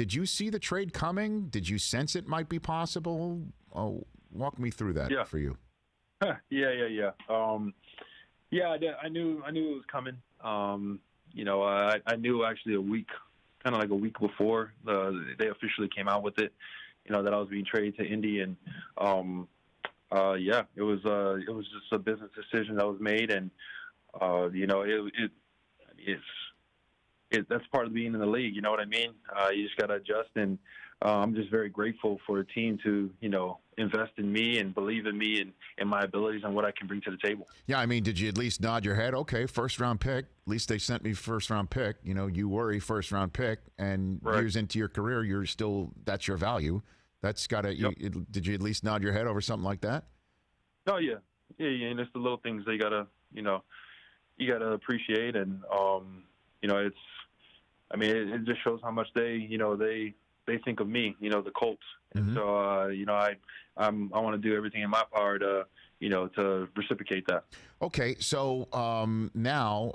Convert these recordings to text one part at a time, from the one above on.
Did you see the trade coming? Did you sense it might be possible? Oh, walk me through that for you. Yeah. I did. I knew it was coming. I knew actually a week before they officially came out with it. That I was being traded to Indy, and it was just a business decision that was made, and that's part of being in the league. You know what I mean? You just got to adjust, and I'm just very grateful for a team to, invest in me and believe in me and my abilities and what I can bring to the table. Yeah, I mean, did you at least nod your head? Okay, first-round pick. At least they sent me first-round pick. You were a first-round pick, and years into your career, that's your value. That's got to. Yep. Did you at least nod your head over something like that? Oh yeah, and it's the little things that you gotta appreciate, and it just shows how much they think of me, the Colts. And so, I want to do everything in my power to reciprocate that. Okay, so now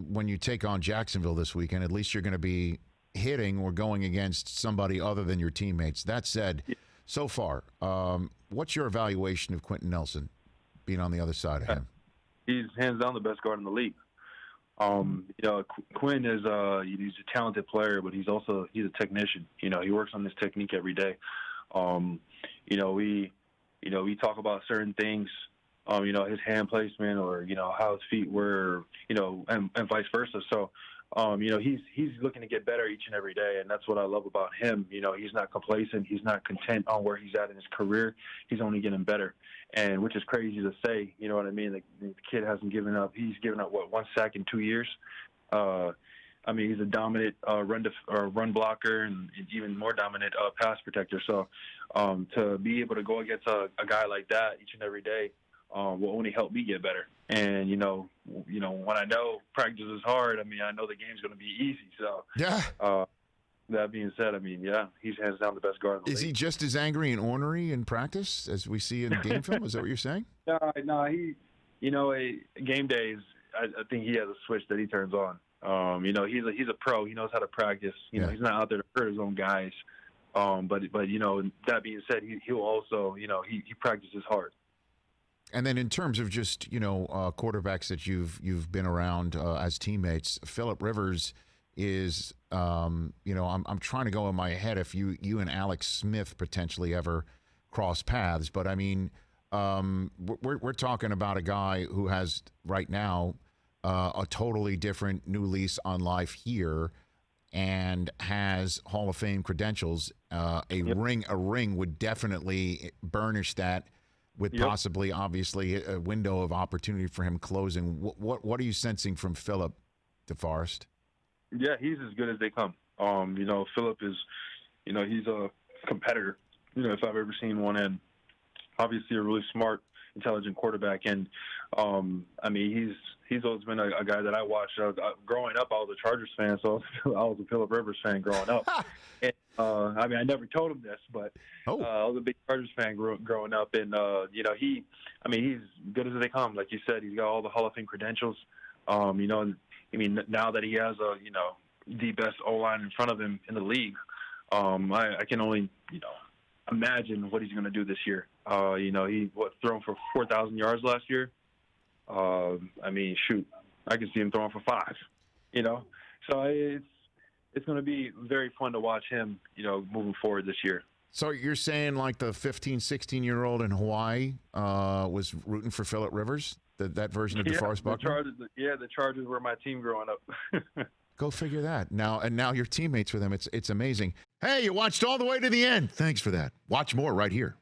when you take on Jacksonville this weekend, at least you're going to be hitting or going against somebody other than your teammates. That said, so far, what's your evaluation of Quentin Nelson being on the other side of him? He's hands down the best guard in the league. Quinn is he's a talented player, but he's a technician. He works on his technique every day. We talk about certain things, his hand placement or how his feet were, and vice versa. So, he's looking to get better each and every day, and that's what I love about him. He's not complacent. He's not content on where he's at in his career. He's only getting better, and which is crazy to say. You know what I mean? The kid hasn't given up. He's given up one sack in 2 years. He's a dominant run blocker and even more dominant pass protector. So, to be able to go against a guy like that each and every day will only help me get better. And when I know practice is hard, I know the game's going to be easy. So that being said, he's hands down the best guard in the league. Is he just as angry and ornery in practice as we see in game film? Is that what you're saying? No, he, game days, I think he has a switch that he turns on. He's a pro. He knows how to practice. He's not out there to hurt his own guys. But that being said, he'll also, he practices hard. And then in terms of just, quarterbacks that you've been around as teammates, Phillip Rivers is, I'm trying to go in my head if you and Alex Smith potentially ever cross paths. But, we're talking about a guy who has right now a totally different new lease on life here and has Hall of Fame credentials. A ring would definitely burnish that. With possibly, obviously, a window of opportunity for him closing. What are you sensing from Phillip, DeForest? Yeah, he's as good as they come. Phillip is, he's a competitor. If I've ever seen one, and obviously a really smart, intelligent quarterback. And he's always been a guy that I watched growing up. I was a Chargers fan, so I was a Phillip Rivers fan growing up. And, I never told him this, but I was a big Chargers fan growing up, and he's good as they come. Like you said, he's got all the Hall of Fame credentials. Now that he has the best O-line in front of him in the league, I can only imagine what he's going to do this year. He thrown for 4,000 yards last year. Shoot, I can see him throwing for 5. So it's going to be very fun to watch him, moving forward this year. So you're saying like the 15, 16-year-old in Hawaii was rooting for Phillip Rivers, that version of DeForest Buckner? The Chargers were my team growing up. Go figure that. Now you're teammates with him. It's amazing. Hey, you watched all the way to the end. Thanks for that. Watch more right here.